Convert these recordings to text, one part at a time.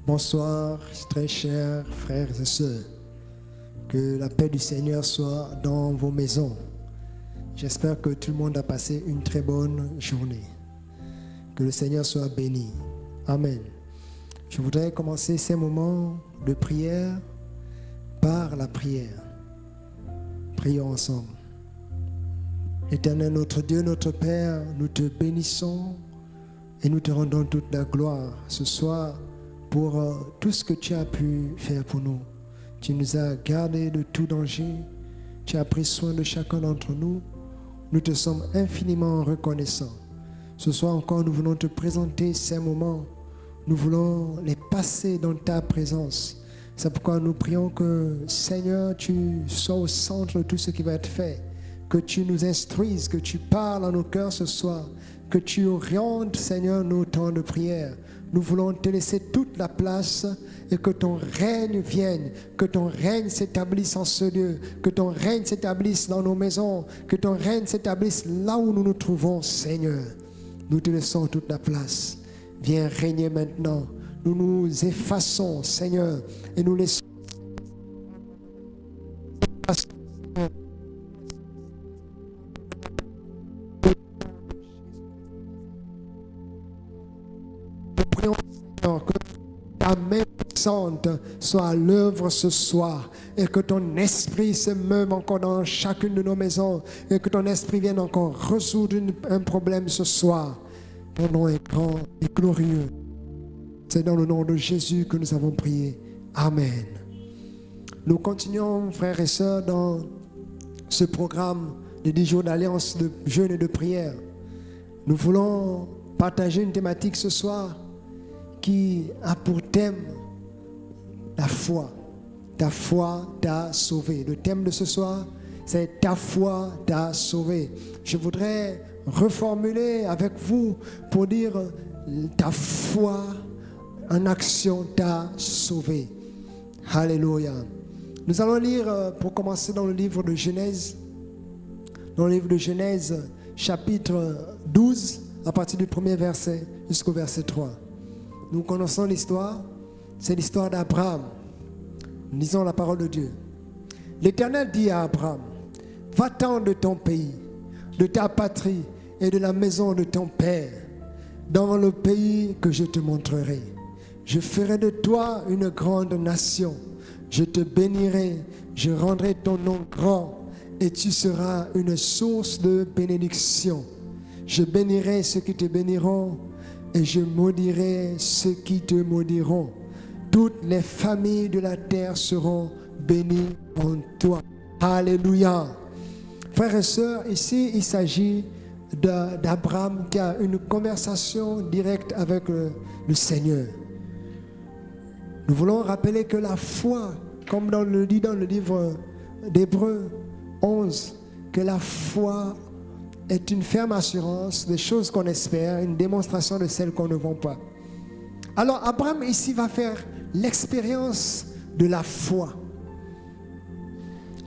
Bonsoir, très chers frères et sœurs. Que la paix du Seigneur soit dans vos maisons. J'espère que tout le monde a passé une très bonne journée. Que le Seigneur soit béni. Amen. Je voudrais commencer ces moments de prière par la prière. Prions ensemble. Éternel notre Dieu, notre Père, nous te bénissons et nous te rendons toute la gloire ce soir pour tout ce que tu as pu faire pour nous. Tu nous as gardés de tout danger. Tu as pris soin de chacun d'entre nous. Nous te sommes infiniment reconnaissants. Ce soir encore, nous voulons te présenter ces moments. Nous voulons les passer dans ta présence. C'est pourquoi nous prions que, Seigneur, tu sois au centre de tout ce qui va être fait. Que tu nous instruises, que tu parles à nos cœurs ce soir. Que tu orientes, Seigneur, nos temps de prière. Nous voulons te laisser toute la place et que ton règne vienne, que ton règne s'établisse en ce lieu, que ton règne s'établisse dans nos maisons, que ton règne s'établisse là où nous nous trouvons, Seigneur. Nous te laissons toute la place. Viens régner maintenant. Nous nous effaçons, Seigneur, et nous laissons. Nous prions, Seigneur, que ta main puissante soit à l'œuvre ce soir et que ton esprit se meuve encore dans chacune de nos maisons et que ton esprit vienne encore résoudre un problème ce soir. Ton nom est grand et glorieux. C'est dans le nom de Jésus que nous avons prié. Amen. Nous continuons, frères et sœurs, dans ce programme de 10 jours d'alliance, de jeûne et de prière. Nous voulons partager une thématique ce soir qui a pour thème la foi. Ta foi t'a sauvé. Le thème de ce soir, c'est ta foi t'a sauvé. Je voudrais reformuler avec vous pour dire ta foi en action t'a sauvé. Alléluia. Nous allons lire pour commencer dans le livre de Genèse. Dans le livre de Genèse, chapitre 12, à partir du premier verset jusqu'au verset 3. Nous connaissons l'histoire. C'est l'histoire d'Abraham. Nous lisons la parole de Dieu. L'Éternel dit à Abraham, va-t'en de ton pays, de ta patrie et de la maison de ton père, dans le pays que je te montrerai. Je ferai de toi une grande nation. Je te bénirai, je rendrai ton nom grand et tu seras une source de bénédiction. Je bénirai ceux qui te béniront et je maudirai ceux qui te maudiront. Toutes les familles de la terre seront bénies en toi. Alléluia. Frères et sœurs, ici il s'agit d'Abraham qui a une conversation directe avec le Seigneur. Nous voulons rappeler que la foi, comme on le dit dans le livre d'Hébreux 11, que la foi est une ferme assurance des choses qu'on espère, une démonstration de celles qu'on ne voit pas. Alors Abraham ici va faire l'expérience de la foi.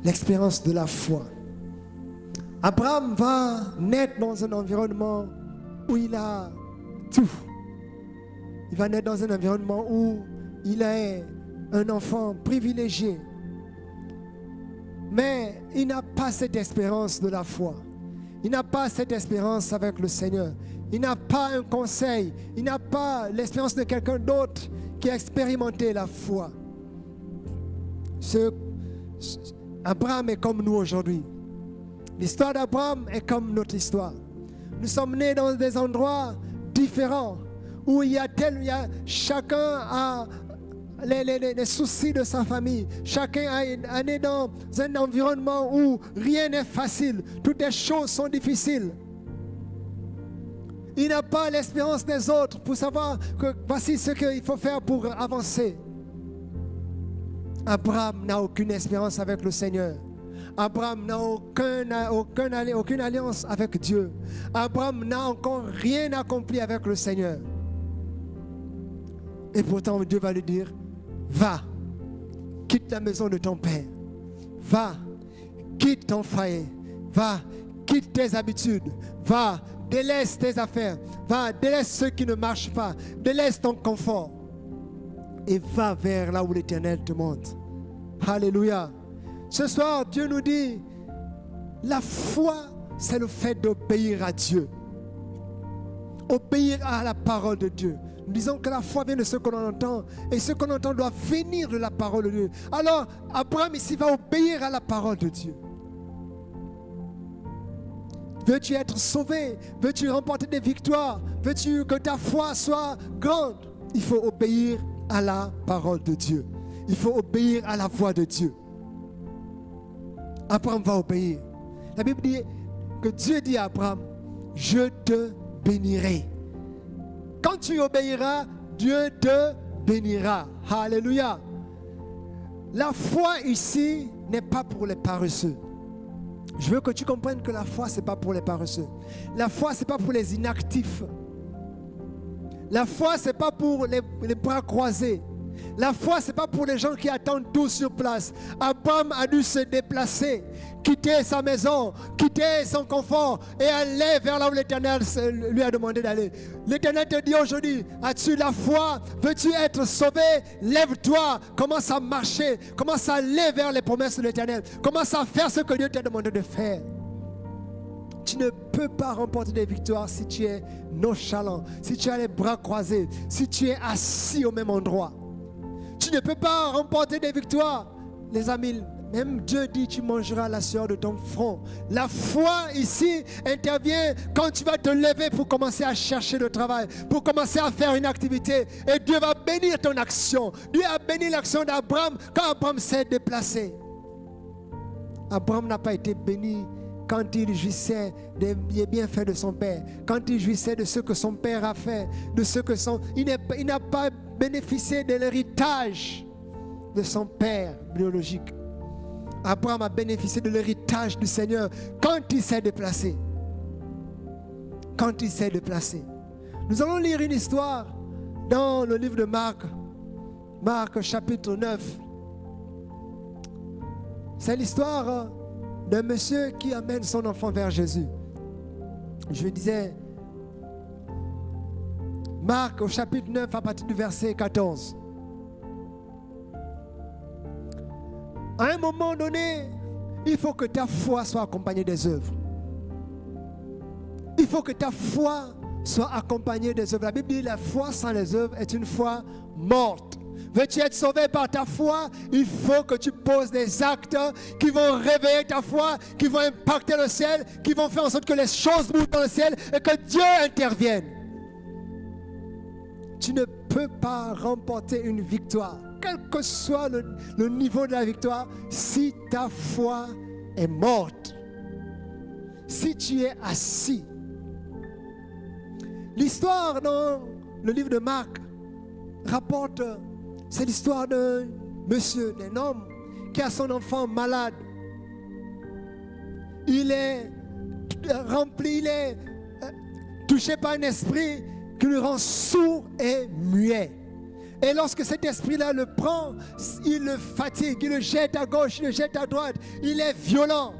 L'expérience de la foi. Abraham va naître dans un environnement où il a tout. Il va naître dans un environnement où il est un enfant privilégié. Mais il n'a pas cette espérance de la foi. Il n'a pas cette espérance avec le Seigneur. Il n'a pas un conseil. Il n'a pas l'espérance de quelqu'un d'autre qui a expérimenté la foi. Abraham est comme nous aujourd'hui. L'histoire d'Abraham est comme notre histoire. Nous sommes nés dans des endroits différents où chacun a les soucis de sa famille. Chacun est né dans un environnement où rien n'est facile. Toutes les choses sont difficiles. Il n'a pas l'espérance des autres pour savoir que voici ce qu'il faut faire pour avancer. Abraham n'a aucune espérance avec le Seigneur. Abraham n'a aucune alliance avec Dieu. Abraham n'a encore rien accompli avec le Seigneur. Et pourtant Dieu va lui dire, va, quitte la maison de ton père. Va, quitte ton foyer. Va, quitte tes habitudes. Va, délaisse tes affaires. Va, délaisse ceux qui ne marchent pas. Délaisse ton confort. et va vers là où l'Éternel te montre. Alléluia. Ce soir, Dieu nous dit, la foi, c'est le fait d'obéir à Dieu. Obéir à la parole de Dieu. Nous disons que la foi vient de ce qu'on entend, et ce qu'on entend doit venir de la parole de Dieu. Alors, Abraham ici va obéir à la parole de Dieu. Veux-tu être sauvé? Veux-tu remporter des victoires? Veux-tu que ta foi soit grande? Il faut obéir à la parole de Dieu. Il faut obéir à la voix de Dieu. Abraham va obéir. La Bible dit que Dieu dit à Abraham, je te bénirai. Quand tu obéiras, Dieu te bénira. Alléluia. La foi ici n'est pas pour les paresseux. Je veux que tu comprennes que la foi, ce n'est pas pour les paresseux. La foi, ce n'est pas pour les inactifs. La foi, ce n'est pas pour les bras croisés. La foi, ce n'est pas pour les gens qui attendent tout sur place. Abraham a dû se déplacer, quitter sa maison, quitter son confort et aller vers là où l'Éternel lui a demandé d'aller. L'Éternel te dit aujourd'hui, as-tu la foi? Veux-tu être sauvé? Lève-toi, commence à marcher, commence à aller vers les promesses de l'Éternel, commence à faire ce que Dieu t'a demandé de faire. Tu ne peux pas remporter des victoires si tu es nonchalant, si tu as les bras croisés, si tu es assis au même endroit. Tu ne peux pas remporter des victoires. Les amis, même Dieu dit tu mangeras la sueur de ton front. La foi ici intervient quand tu vas te lever pour commencer à chercher le travail, pour commencer à faire une activité. Et Dieu va bénir ton action. Dieu a béni l'action d'Abraham quand Abraham s'est déplacé. Abraham n'a pas été béni quand il jouissait des bienfaits de son père, quand il jouissait de ce que son père a fait, de ce que il n'a pas bénéficié de l'héritage de son père biologique. Abraham a bénéficié de l'héritage du Seigneur quand il s'est déplacé. Quand il s'est déplacé. Nous allons lire une histoire dans le livre de Marc, Marc chapitre 9. C'est l'histoire d'un monsieur qui amène son enfant vers Jésus. Je disais, Marc au chapitre 9 à partir du verset 14. À un moment donné, il faut que ta foi soit accompagnée des œuvres. Il faut que ta foi soit accompagnée des œuvres. La Bible dit la foi sans les œuvres est une foi morte. Veux-tu être sauvé par ta foi? Il faut que tu poses des actes qui vont réveiller ta foi, qui vont impacter le ciel, qui vont faire en sorte que les choses bougent dans le ciel et que Dieu intervienne. Tu ne peux pas remporter une victoire, quel que soit le niveau de la victoire, si ta foi est morte. Si tu es assis. L'histoire dans le livre de Marc rapporte, c'est l'histoire d'un monsieur, d'un homme qui a son enfant malade. Il est rempli, il est touché par un esprit qui le rend sourd et muet. Et lorsque cet esprit-là le prend, il le fatigue, il le jette à gauche, il le jette à droite, il est violent.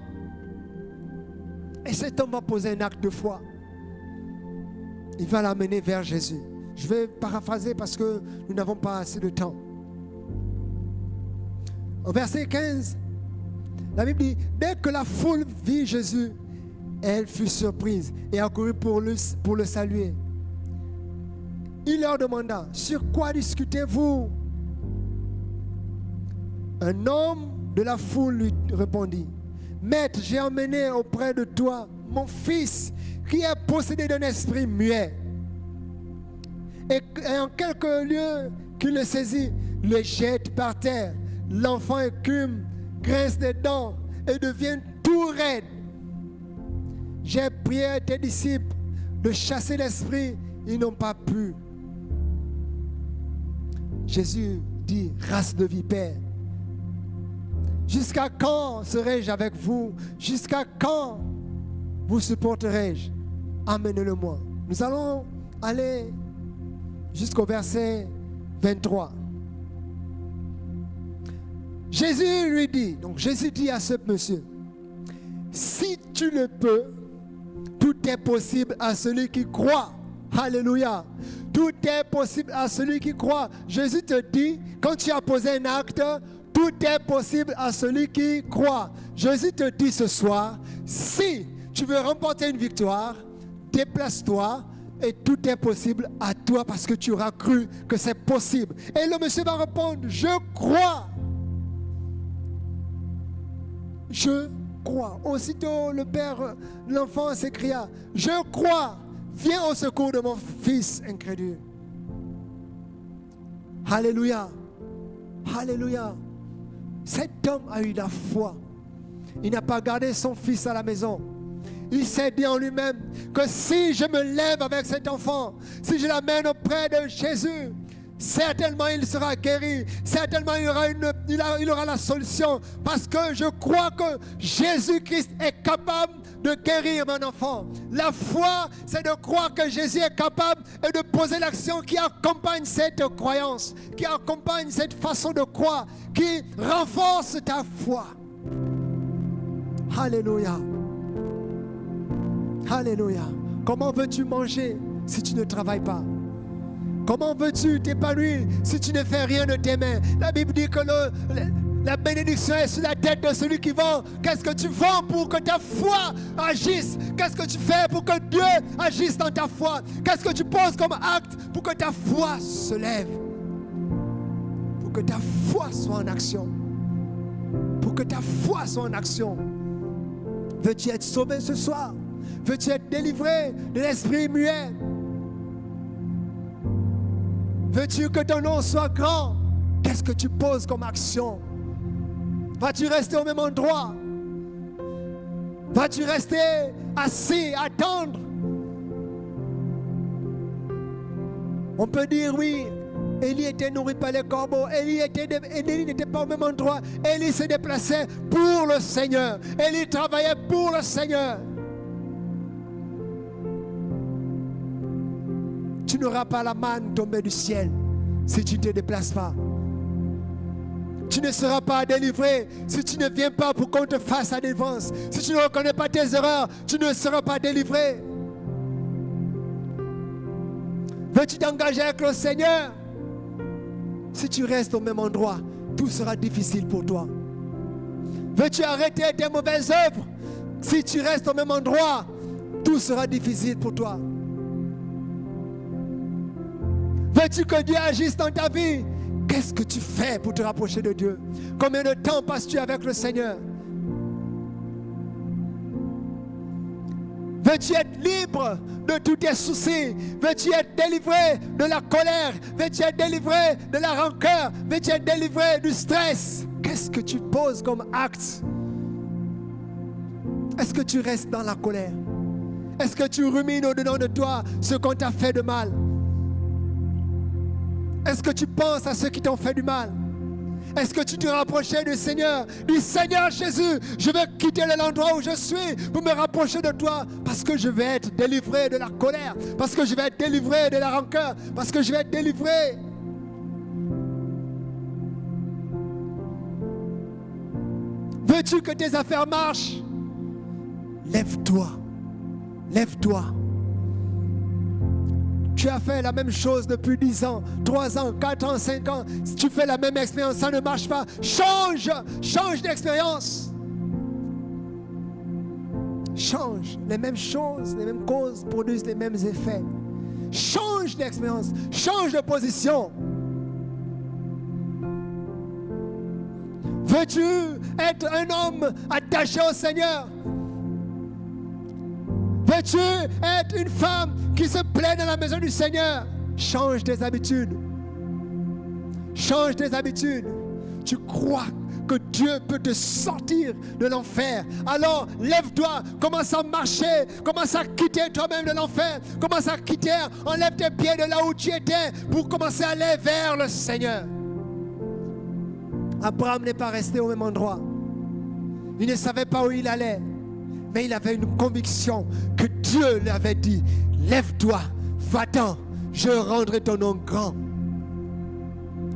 Et cet homme va poser un acte de foi. Il va l'amener vers Jésus. Je vais paraphraser parce que nous n'avons pas assez de temps. Au verset 15, la Bible dit, dès que la foule vit Jésus, elle fut surprise et accourut pour le saluer. Il leur demanda, sur quoi discutez-vous? Un homme de la foule lui répondit, Maître, j'ai emmené auprès de toi mon fils qui est possédé d'un esprit muet. Et en quelques lieux qu'il le saisit, le jette par terre. L'enfant écume, grince des dents et devient tout raide. J'ai prié à tes disciples de chasser l'esprit, ils n'ont pas pu. Jésus dit, race de vipères, jusqu'à quand serai-je avec vous? Jusqu'à quand vous supporterai-je? Amenez-le-moi. Nous allons aller jusqu'au verset 23. Jésus lui dit, donc Jésus dit à ce monsieur, si tu le peux, tout est possible à celui qui croit. Alléluia. Tout est possible à celui qui croit. Jésus te dit, quand tu as posé un acte, tout est possible à celui qui croit. Jésus te dit ce soir, si tu veux remporter une victoire, déplace-toi et tout est possible à toi parce que tu auras cru que c'est possible. Et le monsieur va répondre, je crois. Je crois. Aussitôt, le père, l'enfant s'écria, je crois. Viens au secours de mon fils incrédule. Alléluia. Alléluia. Cet homme a eu la foi. Il n'a pas gardé son fils à la maison. Il s'est dit en lui-même que si je me lève avec cet enfant, si je l'amène auprès de Jésus, certainement il sera guéri. Certainement il aura la solution. Parce que je crois que Jésus-Christ est capable de guérir mon enfant. La foi, c'est de croire que Jésus est capable et de poser l'action qui accompagne cette croyance, qui accompagne cette façon de croire, qui renforce ta foi. Alléluia. Alléluia. Comment veux-tu manger si tu ne travailles pas? Comment veux-tu t'épanouir si tu ne fais rien de tes mains? La Bible dit que la bénédiction est sur la tête de celui qui vend. Qu'est-ce que tu vends pour que ta foi agisse? Qu'est-ce que tu fais pour que Dieu agisse dans ta foi? Qu'est-ce que tu poses comme acte pour que ta foi se lève? Pour que ta foi soit en action. Pour que ta foi soit en action. Veux-tu être sauvé ce soir? Veux-tu être délivré de l'esprit muet? Veux-tu que ton nom soit grand? Qu'est-ce que tu poses comme action? Vas-tu rester au même endroit? Vas-tu rester assis, attendre? On peut dire oui, Élie était nourri par les corbeaux. Élie n'était pas au même endroit. Élie se déplaçait pour le Seigneur. Élie travaillait pour le Seigneur. Tu n'auras pas la manne tombée du ciel si tu ne te déplaces pas. Tu ne seras pas délivré si tu ne viens pas pour qu'on te fasse la défense. Si tu ne reconnais pas tes erreurs, tu ne seras pas délivré. Veux-tu t'engager avec le Seigneur? Si tu restes au même endroit, tout sera difficile pour toi. Veux-tu arrêter tes mauvaises œuvres? Si tu restes au même endroit, tout sera difficile pour toi. Veux-tu que Dieu agisse dans ta vie? Qu'est-ce que tu fais pour te rapprocher de Dieu? Combien de temps passes-tu avec le Seigneur? Veux-tu être libre de tous tes soucis? Veux-tu être délivré de la colère? Veux-tu être délivré de la rancœur? Veux-tu être délivré du stress? Qu'est-ce que tu poses comme acte? Est-ce que tu restes dans la colère? Est-ce que tu rumines au-dedans de toi ce qu'on t'a fait de mal? Est-ce que tu penses à ceux qui t'ont fait du mal? Est-ce que tu te rapprochais du Seigneur? Du Seigneur Jésus, je vais quitter l'endroit où je suis pour me rapprocher de toi parce que je vais être délivré de la colère, parce que je vais être délivré de la rancœur, parce que je vais être délivré. Veux-tu que tes affaires marchent? Lève-toi, lève-toi. Tu as fait la même chose depuis 10 ans, 3 ans, 4 ans, 5 ans. Si tu fais la même expérience, ça ne marche pas. Change d'expérience. Change. Les mêmes choses, les mêmes causes produisent les mêmes effets. Change d'expérience, change de position. Veux-tu être un homme attaché au Seigneur? Veux-tu être une femme qui se plaît dans la maison du Seigneur? Change tes habitudes. Change tes habitudes. Tu crois que Dieu peut te sortir de l'enfer. Alors lève-toi, commence à marcher, commence à quitter toi-même de l'enfer, commence à quitter, enlève tes pieds de là où tu étais pour commencer à aller vers le Seigneur. Abraham n'est pas resté au même endroit. Il ne savait pas où il allait. Mais il avait une conviction que Dieu lui avait dit, lève-toi, va-t'en, je rendrai ton nom grand.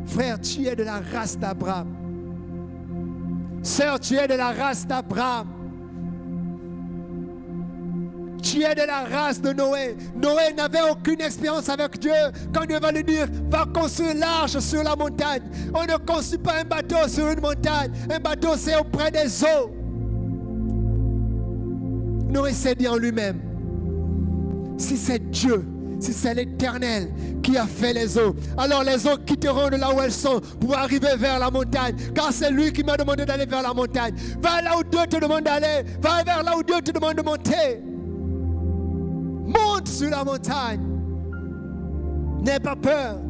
Frère, tu es de la race d'Abraham. Sœur, tu es de la race d'Abraham. Tu es de la race de Noé. Noé n'avait aucune expérience avec Dieu. Quand Dieu va lui dire, va construire l'arche sur la montagne. On ne construit pas un bateau sur une montagne. Un bateau, c'est auprès des eaux. Noé s'est dit en lui-même, si c'est Dieu, si c'est l'Éternel qui a fait les eaux, alors les eaux quitteront de là où elles sont pour arriver vers la montagne. Car c'est lui qui m'a demandé d'aller vers la montagne. Va là où Dieu te demande d'aller. Va vers là où Dieu te demande de monter. Monte sur la montagne. N'aie pas peur.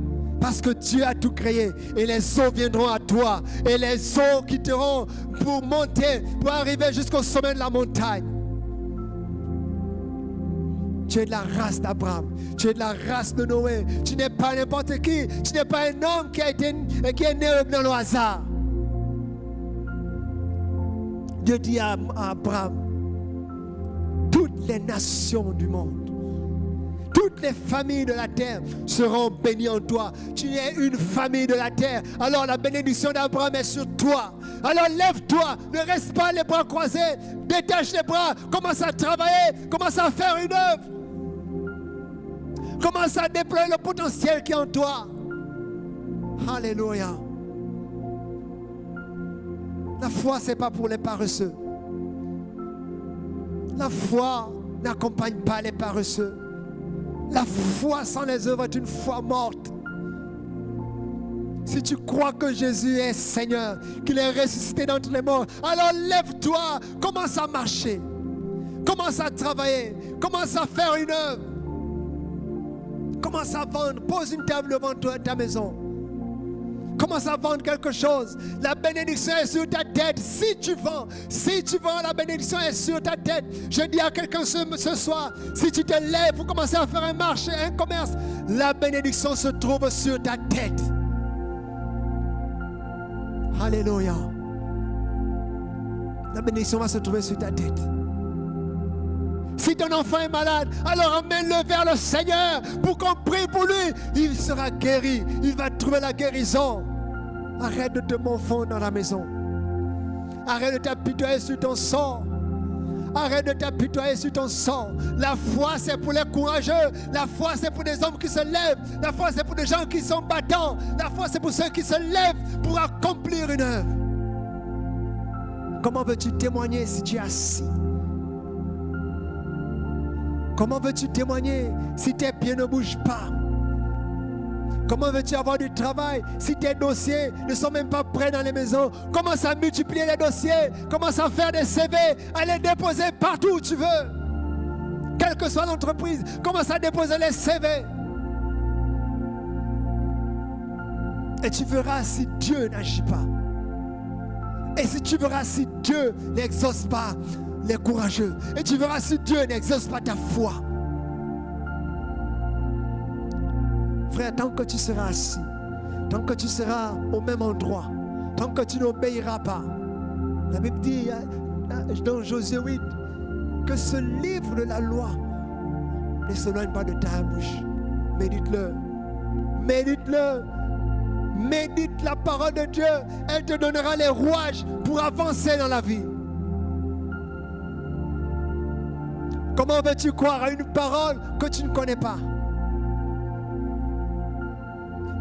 Parce que Dieu a tout créé. Et les eaux viendront à toi. Et les eaux quitteront pour monter, pour arriver jusqu'au sommet de la montagne. Tu es de la race d'Abraham. Tu es de la race de Noé. Tu n'es pas n'importe qui. Tu n'es pas un homme qui est né dans le hasard. Dieu dit à Abraham, toutes les nations du monde, toutes les familles de la terre seront bénies en toi. Tu es une famille de la terre. Alors la bénédiction d'Abraham est sur toi. Alors lève-toi, ne reste pas les bras croisés. Détache les bras, commence à travailler, commence à faire une œuvre. Commence à déployer le potentiel qui est en toi. Alléluia. La foi, ce n'est pas pour les paresseux. La foi n'accompagne pas les paresseux. La foi sans les œuvres est une foi morte. Si tu crois que Jésus est Seigneur, qu'il est ressuscité d'entre les morts, alors lève-toi, commence à marcher, commence à travailler, commence à faire une œuvre, commence à vendre, pose une table devant toi, ta maison. Commence à vendre quelque chose. La bénédiction est sur ta tête. Si tu vends, la bénédiction est sur ta tête. Je dis à quelqu'un ce soir, si tu te lèves pour commencer à faire un marché, un commerce, la bénédiction se trouve sur ta tête. Alléluia. La bénédiction va se trouver sur ta tête. Si ton enfant est malade, alors emmène-le vers le Seigneur pour qu'on prie pour lui. Il sera guéri. Il va trouver la guérison. Arrête de te morfondre dans la maison. Arrête de t'apitoyer sur ton sort. Arrête de t'apitoyer sur ton sort. La foi, c'est pour les courageux. La foi, c'est pour des hommes qui se lèvent. La foi, c'est pour des gens qui sont battants. La foi, c'est pour ceux qui se lèvent pour accomplir une œuvre. Comment veux-tu témoigner si tu es assis? Comment veux-tu témoigner si tes pieds ne bougent pas? Comment veux-tu avoir du travail si tes dossiers ne sont même pas prêts dans les maisons? Commence à multiplier les dossiers. Commence à faire des CV, à les déposer partout où tu veux. Quelle que soit l'entreprise, commence à déposer les CV. Et tu verras si Dieu n'agit pas. Et si tu verras si Dieu n'exauce pas les courageux. Et tu verras si Dieu n'exauce pas ta foi. Frère, tant que tu seras assis, tant que tu seras au même endroit, tant que tu n'obéiras pas, la Bible dit dans Josué 8 que ce livre de la loi ne s'éloigne pas de ta bouche. Médite-le. Médite-le. Médite la parole de Dieu. Elle te donnera les rouages pour avancer dans la vie. Comment veux-tu croire à une parole que tu ne connais pas?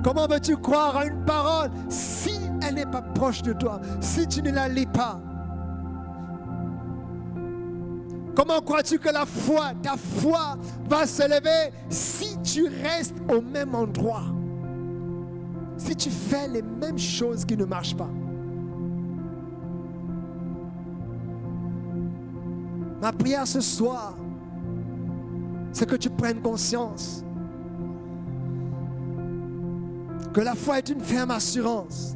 Comment veux-tu croire à une parole si elle n'est pas proche de toi, si tu ne la lis pas? Comment crois-tu que la foi, ta foi va se lever si tu restes au même endroit? Si tu fais les mêmes choses qui ne marchent pas? Ma prière ce soir, c'est que tu prennes conscience que la foi est une ferme assurance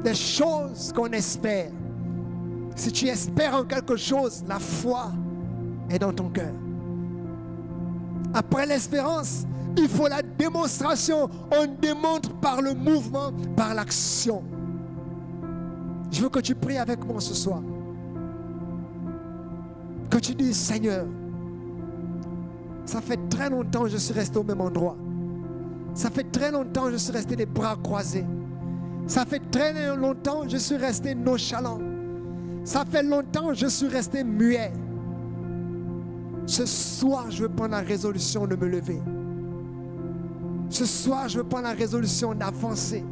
des choses qu'on espère. Si tu espères en quelque chose, la foi est dans ton cœur. Après l'espérance, il faut la démonstration. On démontre par le mouvement, par l'action. Je veux que tu pries avec moi ce soir. Que tu dises, Seigneur, ça fait très longtemps que je suis resté au même endroit. Ça fait très longtemps que je suis resté les bras croisés. Ça fait très longtemps que je suis resté nonchalant. Ça fait longtemps que je suis resté muet. Ce soir, je veux prendre la résolution de me lever. Ce soir, je veux prendre la résolution d'avancer.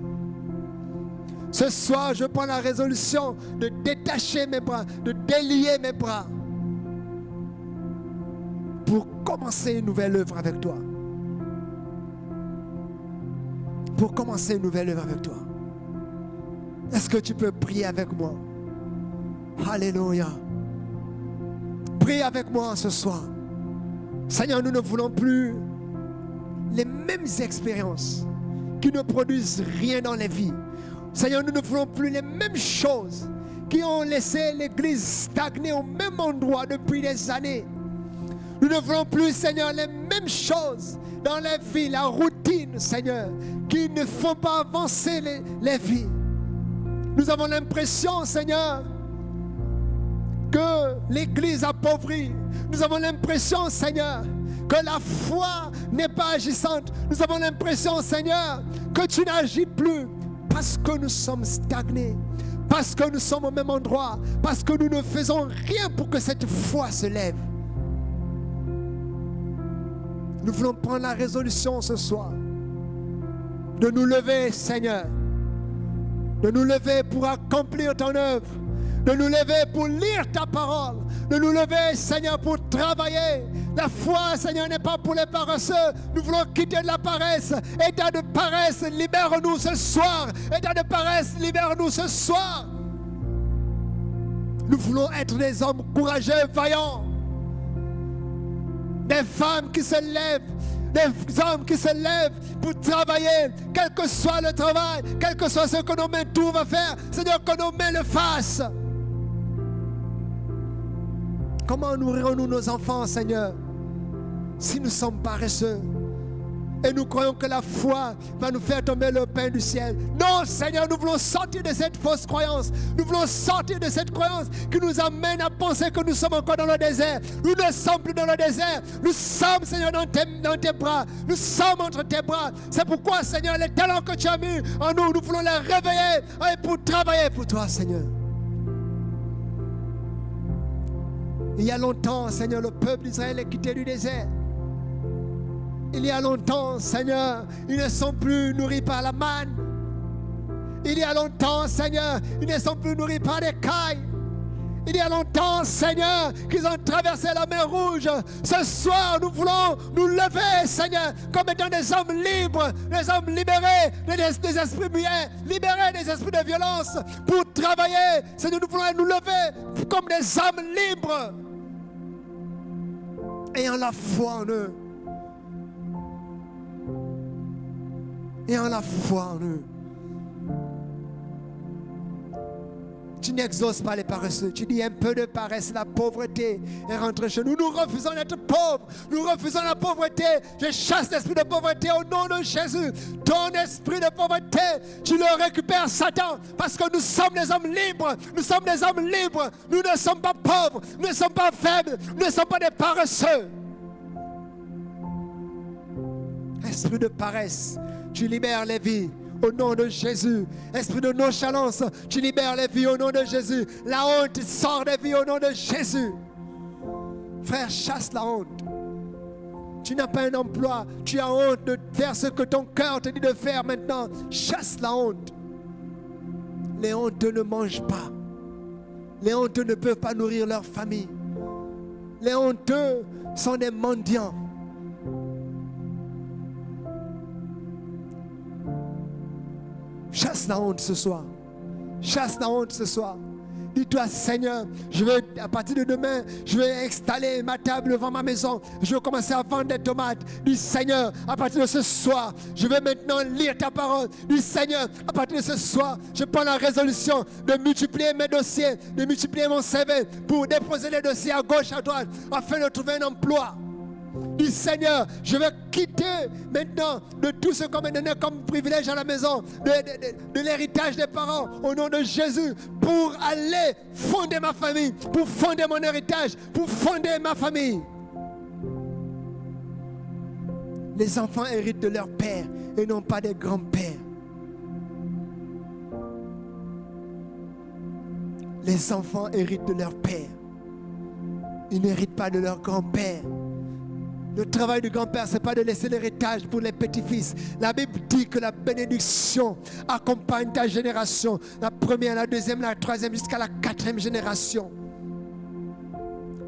Ce soir, je prends la résolution de détacher mes bras, de délier mes bras pour commencer une nouvelle œuvre avec toi. Pour commencer une nouvelle œuvre avec toi. Est-ce que tu peux prier avec moi? Alléluia. Prie avec moi ce soir. Seigneur, nous ne voulons plus les mêmes expériences qui ne produisent rien dans les vies. Seigneur, nous ne voulons plus les mêmes choses qui ont laissé l'Église stagner au même endroit depuis des années. Nous ne voulons plus, Seigneur, les mêmes choses dans les vies, la routine, Seigneur, qui ne font pas avancer les vies. Nous avons l'impression, Seigneur, que l'Église appauvrit. Nous avons l'impression, Seigneur, que la foi n'est pas agissante. Nous avons l'impression, Seigneur, que tu n'agis plus parce que nous sommes stagnés, parce que nous sommes au même endroit, parce que nous ne faisons rien pour que cette foi se lève. Nous voulons prendre la résolution ce soir de nous lever, Seigneur, de nous lever pour accomplir ton œuvre, de nous lever pour lire ta parole, de nous lever, Seigneur, pour travailler. La foi, Seigneur, n'est pas pour les paresseux. Nous voulons quitter de la paresse. État de paresse, libère-nous ce soir. État de paresse, libère-nous ce soir. Nous voulons être des hommes courageux, vaillants. Des femmes qui se lèvent, des hommes qui se lèvent pour travailler, quel que soit le travail, quel que soit ce que nos mains trouvent à faire, Seigneur, que nos mains le fassent. Comment nourrirons-nous nos enfants, Seigneur, si nous sommes paresseux et nous croyons que la foi va nous faire tomber le pain du ciel? Non, Seigneur, nous voulons sortir de cette fausse croyance. Nous voulons sortir de cette croyance qui nous amène à penser que nous sommes encore dans le désert. Nous ne sommes plus dans le désert. Nous sommes, Seigneur, dans tes bras. Nous sommes entre tes bras. C'est pourquoi, Seigneur, les talents que tu as mis en nous, nous voulons les réveiller pour travailler pour toi, Seigneur. Il y a longtemps, Seigneur, le peuple d'Israël est quitté du désert. Il y a longtemps, Seigneur, ils ne sont plus nourris par la manne. Il y a longtemps, Seigneur, ils ne sont plus nourris par les cailles. Il y a longtemps, Seigneur, qu'ils ont traversé la mer Rouge. Ce soir, nous voulons nous lever, Seigneur, comme étant des hommes libres, des hommes libérés des esprits muets, libérés des esprits de violence, pour travailler. Seigneur, nous voulons nous lever comme des hommes libres, ayant la foi en eux. Ayant la foi en eux. Tu n'exauces pas les paresseux. Tu dis un peu de paresse, la pauvreté est rentrée chez nous. Nous refusons d'être pauvres. Nous refusons la pauvreté. Je chasse l'esprit de pauvreté au nom de Jésus. Ton esprit de pauvreté, tu le récupères, Satan, parce que nous sommes des hommes libres. Nous sommes des hommes libres. Nous ne sommes pas pauvres. Nous ne sommes pas faibles. Nous ne sommes pas des paresseux. Esprit de paresse, tu libères les vies. Au nom de Jésus. Esprit de nonchalance, tu libères les vies au nom de Jésus. La honte sort des vies au nom de Jésus. Frère, chasse la honte. Tu n'as pas un emploi. Tu as honte de faire ce que ton cœur te dit de faire maintenant. Chasse la honte. Les honteux ne mangent pas. Les honteux ne peuvent pas nourrir leur famille. Les honteux sont des mendiants. Chasse la honte ce soir. Chasse la honte ce soir. Dis-toi, Seigneur, je vais, à partir de demain, je vais installer ma table devant ma maison. Je vais commencer à vendre des tomates. Dis, Seigneur, à partir de ce soir, je vais maintenant lire ta parole. Dis, Seigneur, à partir de ce soir, je prends la résolution de multiplier mes dossiers, de multiplier mon CV pour déposer les dossiers à gauche, à droite, afin de trouver un emploi. Dis, Seigneur, je vais quitter maintenant de tout ce qu'on m'a donné comme privilège à la maison, de l'héritage des parents, au nom de Jésus, pour aller fonder ma famille, pour fonder mon héritage, pour fonder ma famille. Les enfants héritent de leur père et non pas des grands-pères. Les enfants héritent de leur père Ils n'héritent pas de leur grand-père. Le travail du grand-père, ce n'est pas de laisser l'héritage pour les petits-fils. La Bible dit que la bénédiction accompagne ta génération. La première, la deuxième, la troisième, jusqu'à la quatrième génération.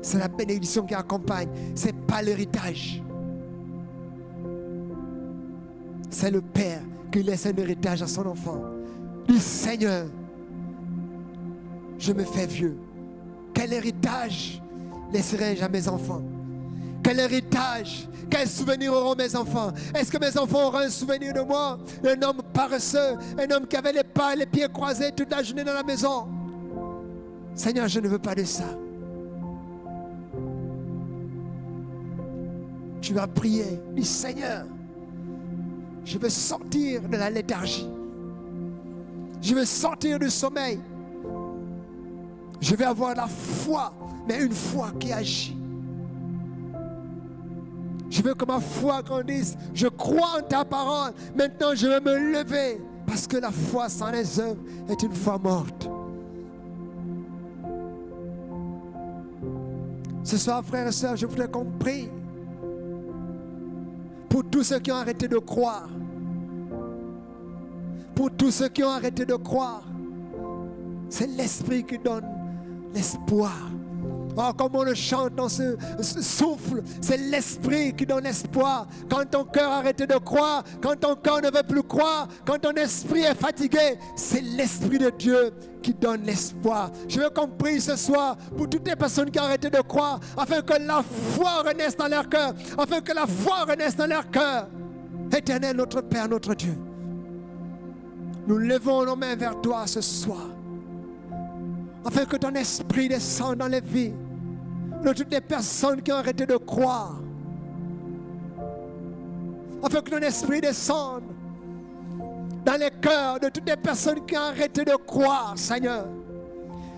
C'est la bénédiction qui accompagne. Ce n'est pas l'héritage. C'est le père qui laisse un héritage à son enfant. Dis, Seigneur, je me fais vieux. Quel héritage laisserai-je à mes enfants? Quel héritage, quel souvenir auront mes enfants? Est-ce que mes enfants auront un souvenir de moi? Un homme paresseux, un homme qui avait les pas et les pieds croisés toute la journée dans la maison. Seigneur, je ne veux pas de ça. Tu vas prier, dis, Seigneur, je veux sortir de la léthargie. Je veux sortir du sommeil. Je vais avoir la foi, mais une foi qui agit. Je veux que ma foi grandisse. Je crois en ta parole. Maintenant, je vais me lever. Parce que la foi sans les œuvres est une foi morte. Ce soir, frères et sœurs, je voudrais qu'on prie pour tous ceux qui ont arrêté de croire. Pour tous ceux qui ont arrêté de croire. C'est l'Esprit qui donne l'espoir. Oh, comme on le chante dans ce souffle, c'est l'Esprit qui donne l'espoir. Quand ton cœur a arrêté de croire, quand ton cœur ne veut plus croire, quand ton esprit est fatigué, c'est l'Esprit de Dieu qui donne l'espoir. Je veux qu'on prie ce soir pour toutes les personnes qui ont arrêté de croire, afin que la foi renaisse dans leur cœur, afin que la foi renaisse dans leur cœur. Éternel, notre Père, notre Dieu, nous levons nos mains vers toi ce soir, afin que ton esprit descende dans les vies de toutes les personnes qui ont arrêté de croire. Afin que ton esprit descende dans les cœurs de toutes les personnes qui ont arrêté de croire, Seigneur.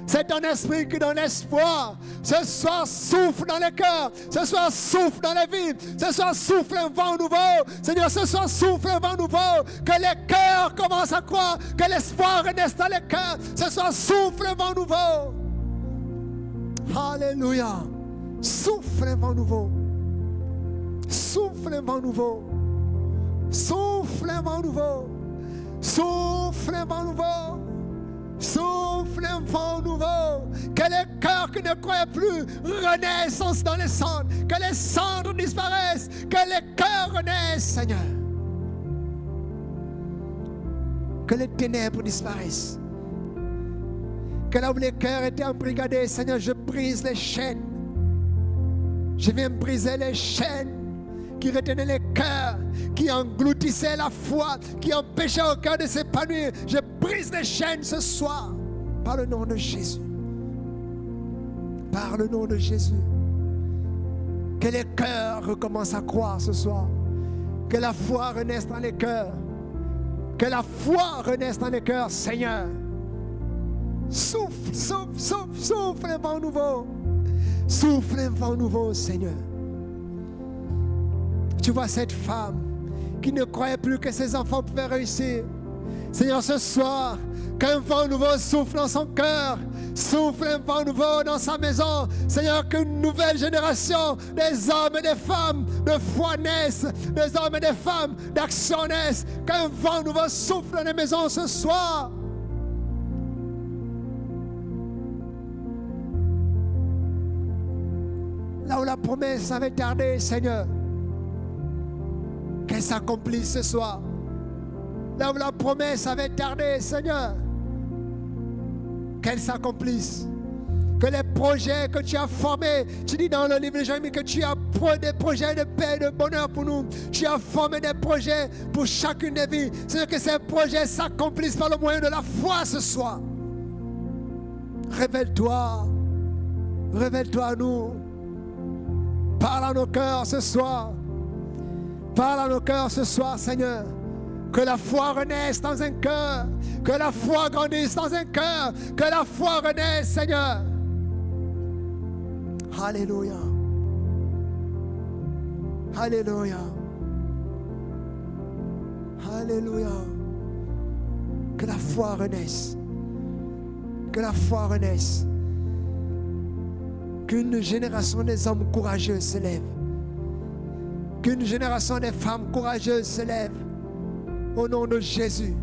C'est ton esprit qui donne l'espoir. Ce soir, souffle dans les cœurs. Ce soir, souffle dans les vies. Ce soir, souffle un vent nouveau. Seigneur, ce soir, souffle un vent nouveau. Que les cœurs commencent à croire. Que l'espoir renaisse dans les cœurs. Ce soir, souffle un vent nouveau. Alléluia. Souffle un vent nouveau. Souffle un vent nouveau. Souffle un vent nouveau. Souffle un vent nouveau. Souffle un vent nouveau. Que les cœurs qui ne croyaient plus renaissent dans les cendres. Que les cendres disparaissent. Que les cœurs renaissent, Seigneur. Que les ténèbres disparaissent. Que là où les cœurs étaient embrigadés, Seigneur, je brise les chaînes. Je viens briser les chaînes qui retenaient les cœurs, qui engloutissaient la foi, qui empêchaient au cœur de s'épanouir. Je brise les chaînes ce soir, par le nom de Jésus. Par le nom de Jésus. Que les cœurs recommencent à croire ce soir. Que la foi renaisse dans les cœurs. Que la foi renaisse dans les cœurs, Seigneur. Souffle, souffle, souffle, souffle un vent nouveau. Souffle un vent nouveau, Seigneur. Tu vois cette femme qui ne croyait plus que ses enfants pouvaient réussir. Seigneur, ce soir, qu'un vent nouveau souffle dans son cœur, souffle un vent nouveau dans sa maison. Seigneur, qu'une nouvelle génération des hommes et des femmes de foi naissent, des hommes et des femmes d'action naissent. Qu'un vent nouveau souffle dans les maisons ce soir. Là où la promesse avait tardé, Seigneur, qu'elle s'accomplisse ce soir. Là où la promesse avait tardé, Seigneur, qu'elle s'accomplisse. Que les projets que tu as formés, tu dis dans le livre de Jérémie que tu as des projets de paix, de bonheur pour nous. Tu as formé des projets pour chacune des vies. Seigneur, que ces projets s'accomplissent par le moyen de la foi ce soir. Révèle-toi. Révèle-toi à nous. Parle à nos cœurs ce soir. Parle à nos cœurs ce soir, Seigneur. Que la foi renaisse dans un cœur. Que la foi grandisse dans un cœur. Que la foi renaisse, Seigneur. Alléluia. Alléluia. Alléluia. Que la foi renaisse. Que la foi renaisse. Qu'une génération des hommes courageux se lève. Qu'une génération des femmes courageuses se lève. Au nom de Jésus.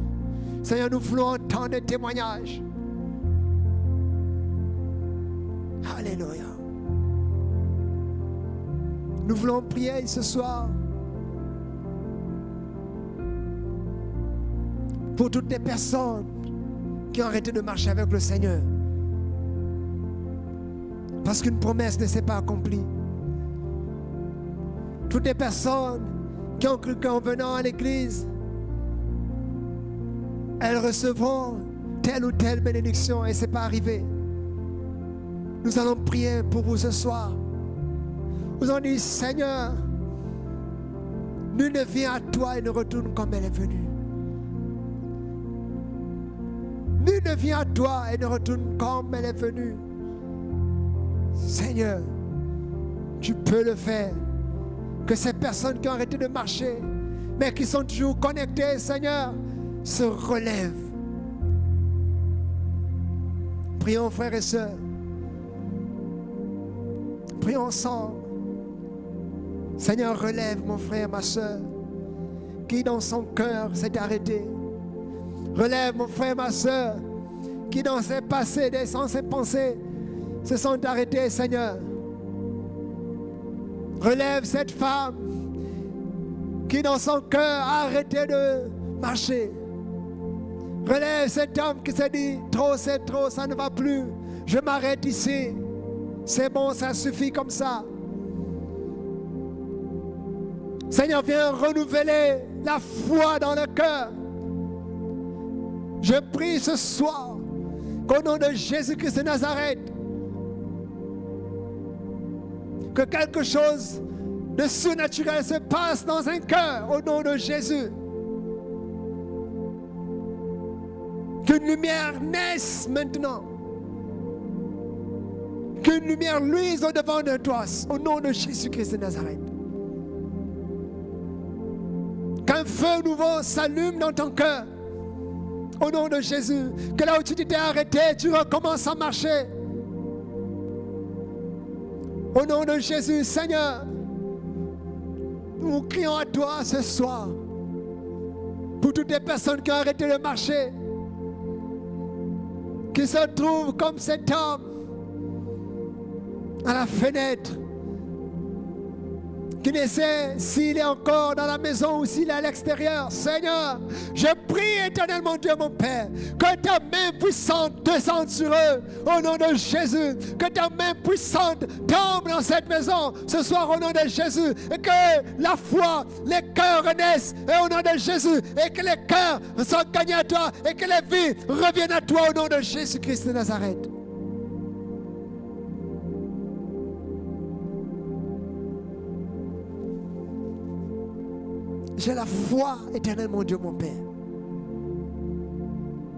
Seigneur, nous voulons entendre des témoignages. Alléluia. Nous voulons prier ce soir pour toutes les personnes qui ont arrêté de marcher avec le Seigneur. Parce qu'une promesse ne s'est pas accomplie. Toutes les personnes qui ont cru qu'en venant à l'église, elles recevront telle ou telle bénédiction et ce n'est pas arrivé. Nous allons prier pour vous ce soir. Nous allons dire, Seigneur, nul ne vient à toi et ne retourne comme elle est venue. Nul ne vient à toi et ne retourne comme elle est venue. Seigneur, tu peux le faire. Que ces personnes qui ont arrêté de marcher, mais qui sont toujours connectées, Seigneur, se relèvent. Prions, frères et sœurs. Prions ensemble. Seigneur, relève mon frère, ma sœur, qui dans son cœur s'est arrêté. Relève mon frère, ma sœur, qui dans ses passés, dans ses pensées, se sont arrêtés, Seigneur. Relève cette femme qui dans son cœur a arrêté de marcher. Relève cet homme qui s'est dit, trop c'est trop, ça ne va plus. Je m'arrête ici. C'est bon, ça suffit comme ça. Seigneur, viens renouveler la foi dans le cœur. Je prie ce soir qu'au nom de Jésus-Christ de Nazareth, que quelque chose de surnaturel se passe dans un cœur au nom de Jésus. Qu'une lumière naisse maintenant. Qu'une lumière luise au-devant de toi au nom de Jésus-Christ de Nazareth. Qu'un feu nouveau s'allume dans ton cœur au nom de Jésus. Que là où tu t'étais arrêté, tu recommences à marcher. Au nom de Jésus, Seigneur, nous crions à toi ce soir pour toutes les personnes qui ont arrêté de marcher, qui se trouvent comme cet homme à la fenêtre, qui ne sait s'il est encore dans la maison ou s'il est à l'extérieur. Seigneur, je prie éternellement Dieu mon Père, que ta main puissante descende sur eux au nom de Jésus, que ta main puissante tombe dans cette maison ce soir au nom de Jésus, et que la foi, les cœurs renaissent et au nom de Jésus, et que les cœurs soient gagnés à toi et que les vies reviennent à toi au nom de Jésus-Christ de Nazareth. J'ai la foi, éternel mon Dieu, mon Père,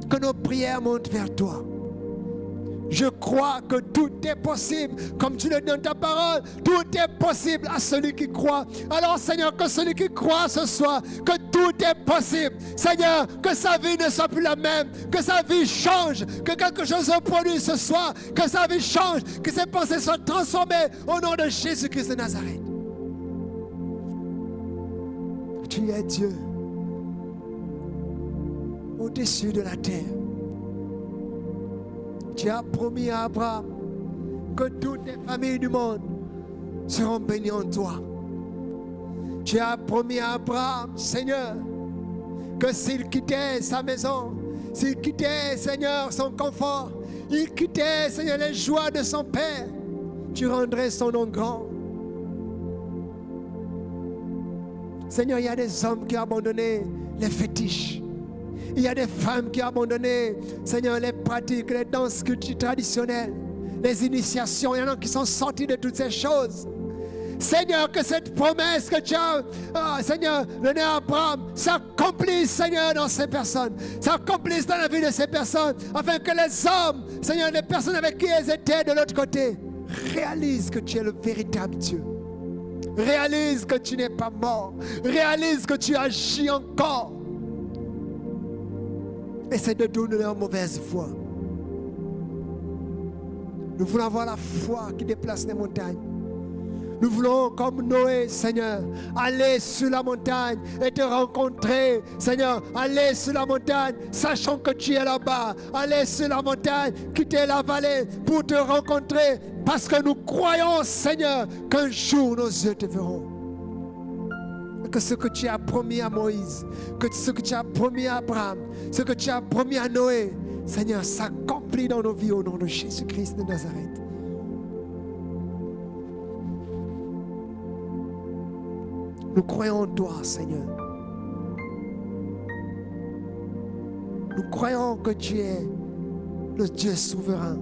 que nos prières montent vers toi. Je crois que tout est possible, comme tu le dis dans ta parole, tout est possible à celui qui croit. Alors Seigneur, que celui qui croit ce soir, que tout est possible. Seigneur, que sa vie ne soit plus la même, que sa vie change, que quelque chose se produise ce soir, que sa vie change, que ses pensées soient transformées au nom de Jésus-Christ de Nazareth. Tu es Dieu au-dessus de la terre. Tu as promis à Abraham que toutes les familles du monde seront bénies en toi. Tu as promis à Abraham, Seigneur, que s'il quittait sa maison, s'il quittait, Seigneur, son confort, il quittait, Seigneur, les joies de son père, tu rendrais son nom grand. Seigneur, il y a des hommes qui ont abandonné les fétiches. Il y a des femmes qui ont abandonné, Seigneur, les pratiques, les danses traditionnelles, les initiations. Il y en a qui sont sortis de toutes ces choses. Seigneur, que cette promesse que tu as, Seigneur, donnée à Abraham, s'accomplisse, Seigneur, dans ces personnes. S'accomplisse dans la vie de ces personnes, afin que les hommes, Seigneur, les personnes avec qui elles étaient de l'autre côté, réalisent que tu es le véritable Dieu. Réalise que tu n'es pas mort. Réalise que tu agis encore. Essaie de donner leur mauvaise foi. Nous voulons avoir la foi qui déplace les montagnes. Nous voulons, comme Noé, Seigneur, aller sur la montagne et te rencontrer. Seigneur, aller sur la montagne, sachant que tu es là-bas. Aller sur la montagne, quitter la vallée pour te rencontrer. Parce que nous croyons, Seigneur, qu'un jour nos yeux te verront. Que ce que tu as promis à Moïse, que ce que tu as promis à Abraham, ce que tu as promis à Noé, Seigneur, s'accomplit dans nos vies au nom de Jésus-Christ de Nazareth. Nous croyons en toi, Seigneur. Nous croyons que tu es le Dieu souverain.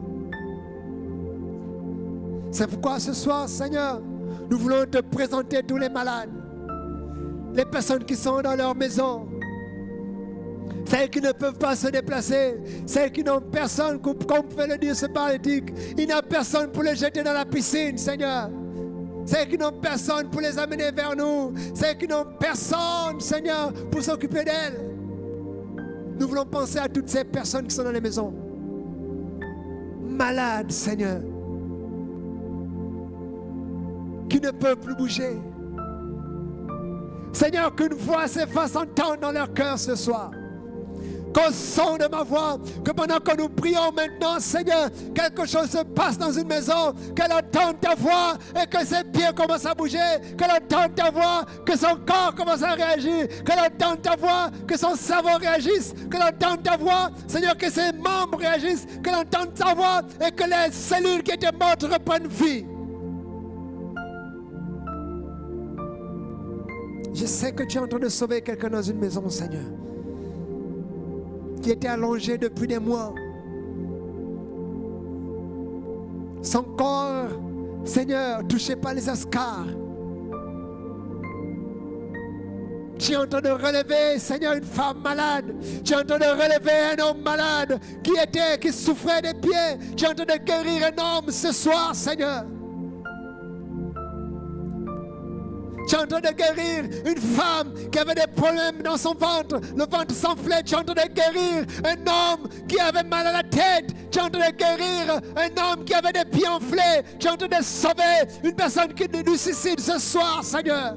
C'est pourquoi ce soir, Seigneur, nous voulons te présenter tous les malades, les personnes qui sont dans leur maison, celles qui ne peuvent pas se déplacer, celles qui n'ont personne, comme peut le dire ce paralytique, il n'y a personne pour les jeter dans la piscine, Seigneur. Celles qui n'ont personne pour les amener vers nous, celles qui n'ont personne, Seigneur, pour s'occuper d'elles. Nous voulons penser à toutes ces personnes qui sont dans les maisons, malades, Seigneur, qui ne peuvent plus bouger. Seigneur, qu'une voix se fasse entendre dans leur cœur ce soir. Qu'au son de ma voix, que pendant que nous prions maintenant, Seigneur, quelque chose se passe dans une maison, qu'elle entende ta voix et que ses pieds commencent à bouger, qu'elle entende ta voix, que son corps commence à réagir, qu'elle entende ta voix, que son cerveau réagisse, qu'elle entende ta voix, Seigneur, que ses membres réagissent, qu'elle entende ta voix et que les cellules qui étaient mortes reprennent vie. Je sais que tu es en train de sauver quelqu'un dans une maison, Seigneur, qui était allongé depuis des mois. Son corps, Seigneur, touché par les escarres. Tu es en train de relever, Seigneur, une femme malade. Tu es en train de relever un homme malade qui souffrait des pieds. Tu es en train de guérir un homme ce soir, Seigneur. Tu es en train de guérir une femme qui avait des problèmes dans son ventre. Le ventre s'enflait. Tu es en train de guérir un homme qui avait mal à la tête. Tu es en train de guérir un homme qui avait des pieds enflés. Tu es en train de sauver une personne qui est du suicide ce soir, Seigneur.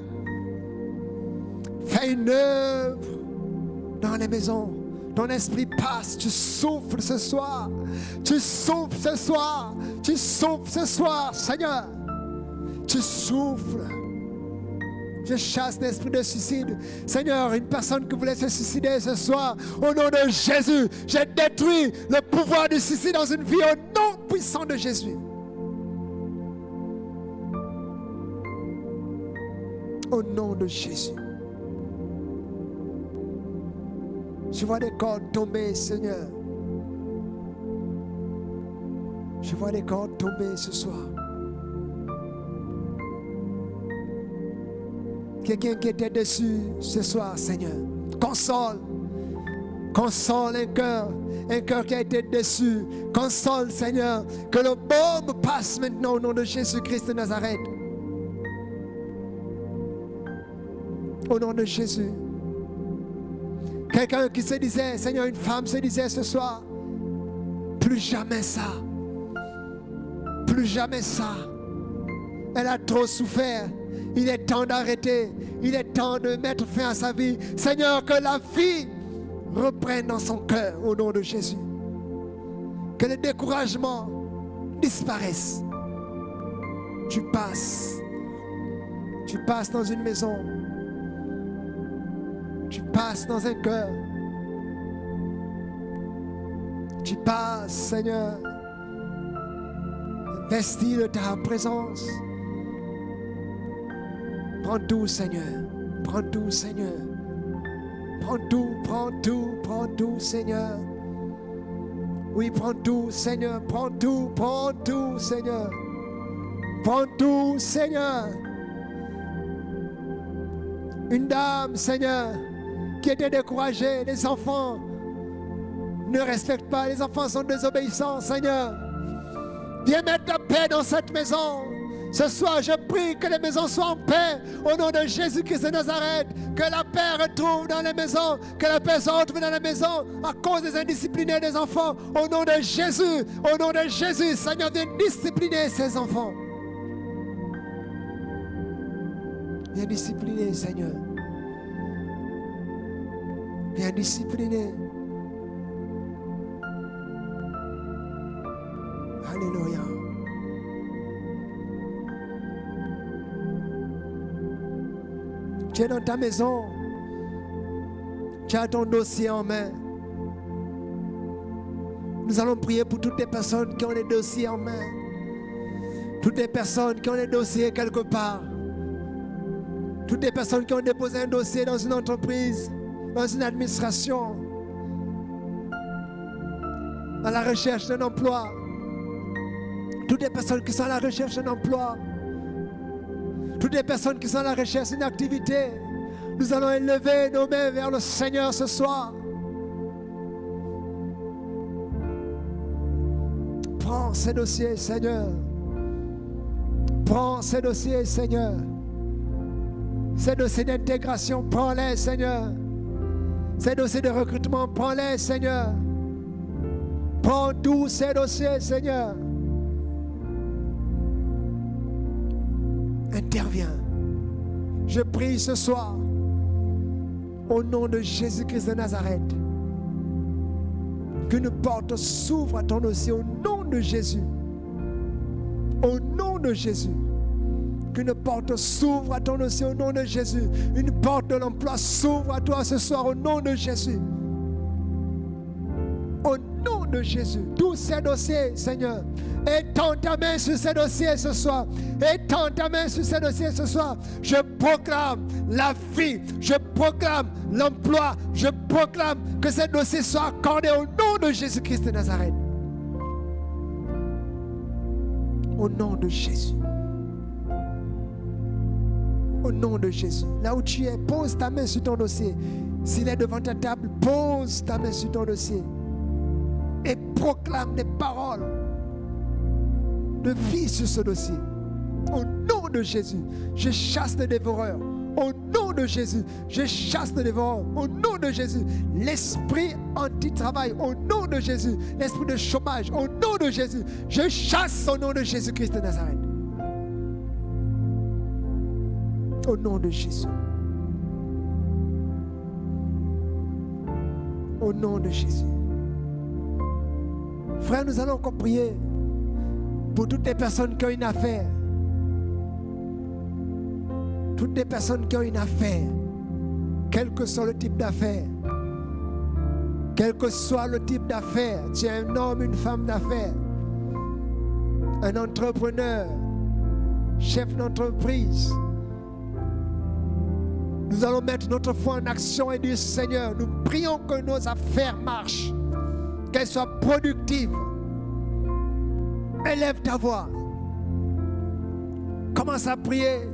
Fais une œuvre dans les maisons. Ton esprit passe. Tu souffles ce soir. Tu souffles ce soir. Tu souffles ce soir, Seigneur. Tu souffles. Je chasse l'esprit de suicide. Seigneur, une personne qui voulait se suicider ce soir, au nom de Jésus, j'ai détruit le pouvoir du suicide dans une vie au nom puissant de Jésus. Au nom de Jésus. Je vois des cordes tomber, Seigneur. Je vois des cordes tomber ce soir. Quelqu'un qui était déçu ce soir, Seigneur. Console. Console un cœur qui a été déçu. Console, Seigneur, que le baume passe maintenant au nom de Jésus-Christ de Nazareth. Au nom de Jésus. Quelqu'un qui se disait, Seigneur, une femme se disait ce soir, plus jamais ça. Plus jamais ça. Elle a trop souffert. Il est temps d'arrêter. Il est temps de mettre fin à sa vie. Seigneur, que la vie reprenne dans son cœur au nom de Jésus. Que le découragement disparaisse. Tu passes. Tu passes dans une maison. Tu passes dans un cœur. Tu passes, Seigneur. Investis de ta présence. Prends tout, Seigneur. Prends tout, Seigneur. Prends tout, prends tout, prends tout, Seigneur. Oui, prends tout, Seigneur. Prends tout, Seigneur. Prends tout, Seigneur. Une dame, Seigneur, qui était découragée. Les enfants ne respectent pas. Les enfants sont désobéissants, Seigneur. Viens mettre la paix dans cette maison. Ce soir, je prie que les maisons soient en paix au nom de Jésus-Christ de Nazareth. Que la paix retrouve dans les maisons, que la paix soit retrouvée dans les maisons à cause des indisciplinés des enfants. Au nom de Jésus, Seigneur, viens discipliner ces enfants. Viens discipliner, Seigneur. Viens discipliner. Alléluia. Tu es dans ta maison. Tu as ton dossier en main. Nous allons prier pour toutes les personnes qui ont les dossiers en main. Toutes les personnes qui ont les dossiers quelque part. Toutes les personnes qui ont déposé un dossier dans une entreprise, dans une administration, à la recherche d'un emploi. Toutes les personnes qui sont à la recherche d'un emploi. Toutes les personnes qui sont à la recherche d'une activité. Nous allons élever nos mains vers le Seigneur ce soir. Prends ces dossiers, Seigneur. Prends ces dossiers, Seigneur. Ces dossiers d'intégration, prends-les, Seigneur. Ces dossiers de recrutement, prends-les, Seigneur. Prends tous ces dossiers, Seigneur. Interviens. Je prie ce soir au nom de Jésus-Christ de Nazareth qu'une porte s'ouvre à ton dossier au nom de Jésus. Au nom de Jésus. Qu'une porte s'ouvre à ton dossier au nom de Jésus. Une porte de l'emploi s'ouvre à toi ce soir au nom de Jésus. Au nom de Jésus. Tous ces dossiers, Seigneur. Étends ta main sur ces dossiers ce soir. Étends ta main sur ces dossiers ce soir. Je proclame la vie. Je proclame l'emploi. Je proclame que ces dossiers soient accordés au nom de Jésus-Christ de Nazareth. Au nom de Jésus. Au nom de Jésus. Là où tu es, pose ta main sur ton dossier. S'il est devant ta table, pose ta main sur ton dossier. Et proclame des paroles de vie sur ce dossier. Au nom de Jésus, je chasse les dévoreurs. Au nom de Jésus, je chasse les dévoreurs. Au nom de Jésus, l'esprit anti-travail. Au nom de Jésus, l'esprit de chômage. Au nom de Jésus, je chasse au nom de Jésus-Christ de Nazareth. Au nom de Jésus. Au nom de Jésus. Frère, nous allons encore prier pour toutes les personnes qui ont une affaire. Toutes les personnes qui ont une affaire, quel que soit le type d'affaire, quel que soit le type d'affaire, tu es un homme, une femme d'affaires, un entrepreneur, chef d'entreprise. Nous allons mettre notre foi en action et dire, Seigneur, nous prions que nos affaires marchent, qu'elles soient productives. Élève ta voix. Commence à prier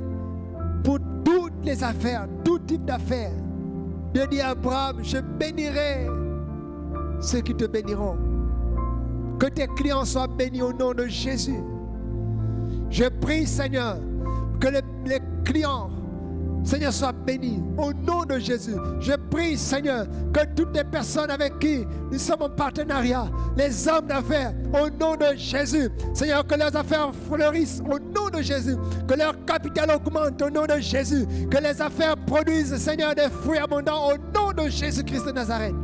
pour toutes les affaires, tout type d'affaires. Dieu dit à Abraham, je bénirai ceux qui te béniront. Que tes clients soient bénis au nom de Jésus. Je prie, Seigneur, que les clients, Seigneur, soient bénis au nom de Jésus. Je prie, Seigneur, que toutes les personnes avec qui nous sommes en partenariat, les hommes d'affaires, au nom de Jésus, Seigneur, que leurs affaires fleurissent au nom de Jésus, que leur capital augmente au nom de Jésus, que les affaires produisent, Seigneur, des fruits abondants au nom de Jésus-Christ de Nazareth.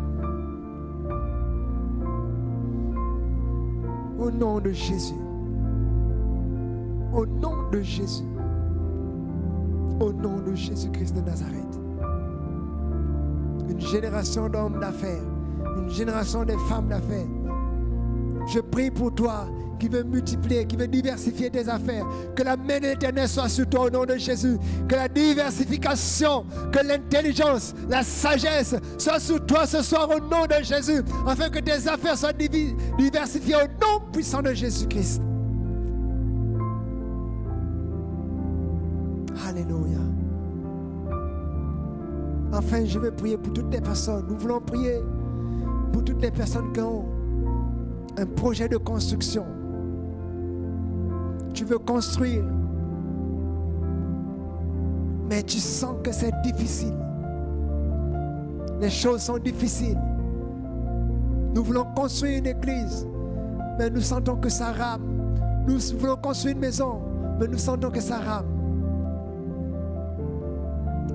Au nom de Jésus. Au nom de Jésus. Au nom de Jésus-Christ de Nazareth. Une génération d'hommes d'affaires, une génération de femmes d'affaires. Je prie pour toi qui veut multiplier, qui veut diversifier tes affaires. Que la main de l'Éternel soit sur toi au nom de Jésus. Que la diversification, que l'intelligence, la sagesse soit sur toi ce soir au nom de Jésus. Afin que tes affaires soient diversifiées au nom puissant de Jésus-Christ. Alléluia. Enfin, je vais prier pour toutes les personnes. Nous voulons prier pour toutes les personnes qui ont un projet de construction. Tu veux construire Mais tu sens que c'est difficile. Les choses sont difficiles. Nous voulons construire une église, mais nous sentons que ça rame. Nous voulons construire une maison, mais nous sentons que ça rame.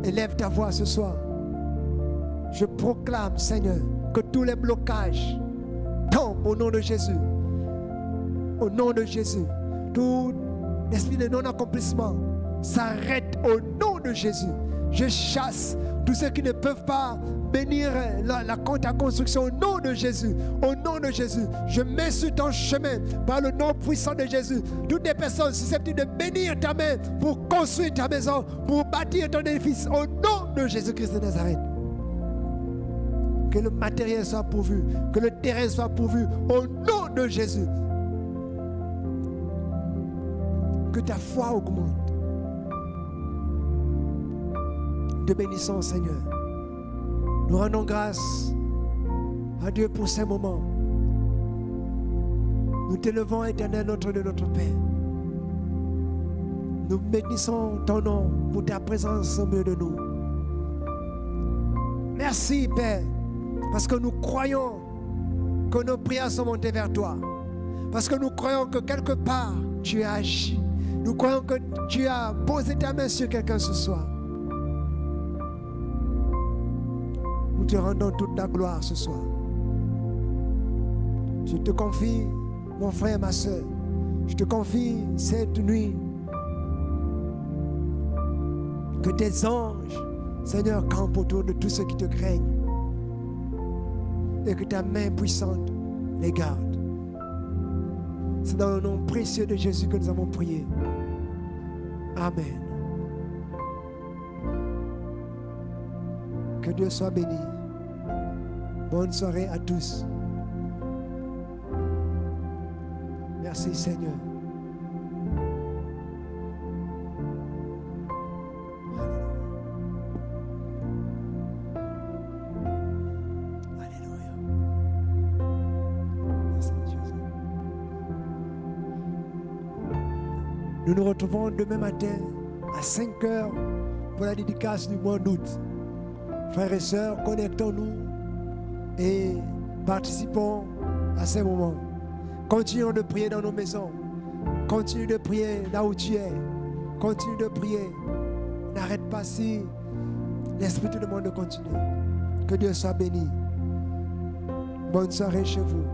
Élève ta voix ce soir. Je proclame, Seigneur, que tous les blocages tombent au nom de Jésus. Au nom de Jésus. Tout esprit de non-accomplissement s'arrête au nom de Jésus. Je chasse tous ceux qui ne peuvent pas bénir ta construction au nom de Jésus. Au nom de Jésus, je mets sur ton chemin par le nom puissant de Jésus toutes les personnes susceptibles de bénir ta main pour construire ta maison, pour bâtir ton édifice au nom de Jésus-Christ de Nazareth. Que le matériel soit pourvu, que le terrain soit pourvu au nom de Jésus. Que ta foi augmente. Te bénissons, Seigneur. Nous rendons grâce à Dieu pour ces moments. Nous t'élevons, Éternel, notre Dieu, notre Père. Nous bénissons ton nom pour ta présence au milieu de nous. Merci, Père, parce que nous croyons que nos prières sont montées vers toi. Parce que nous croyons que quelque part, tu as agi. Nous croyons que tu as posé ta main sur quelqu'un ce soir. Nous te rendons toute la gloire ce soir. Je te confie, mon frère, ma soeur, je te confie cette nuit que tes anges, Seigneur, campent autour de tous ceux qui te craignent et que ta main puissante les garde. C'est dans le nom précieux de Jésus que nous avons prié. Amen. Que Dieu soit béni. Bonne soirée à tous. Merci Seigneur. Alléluia. Merci Jésus. Nous nous retrouvons demain matin à 5 heures pour la dédicace du mois d'août. Frères et sœurs, connectons-nous et participons à ces moments. Continuons de prier dans nos maisons. Continue de prier là où tu es. Continue de prier. N'arrête pas si l'Esprit te demande de continuer. Que Dieu soit béni. Bonne soirée chez vous.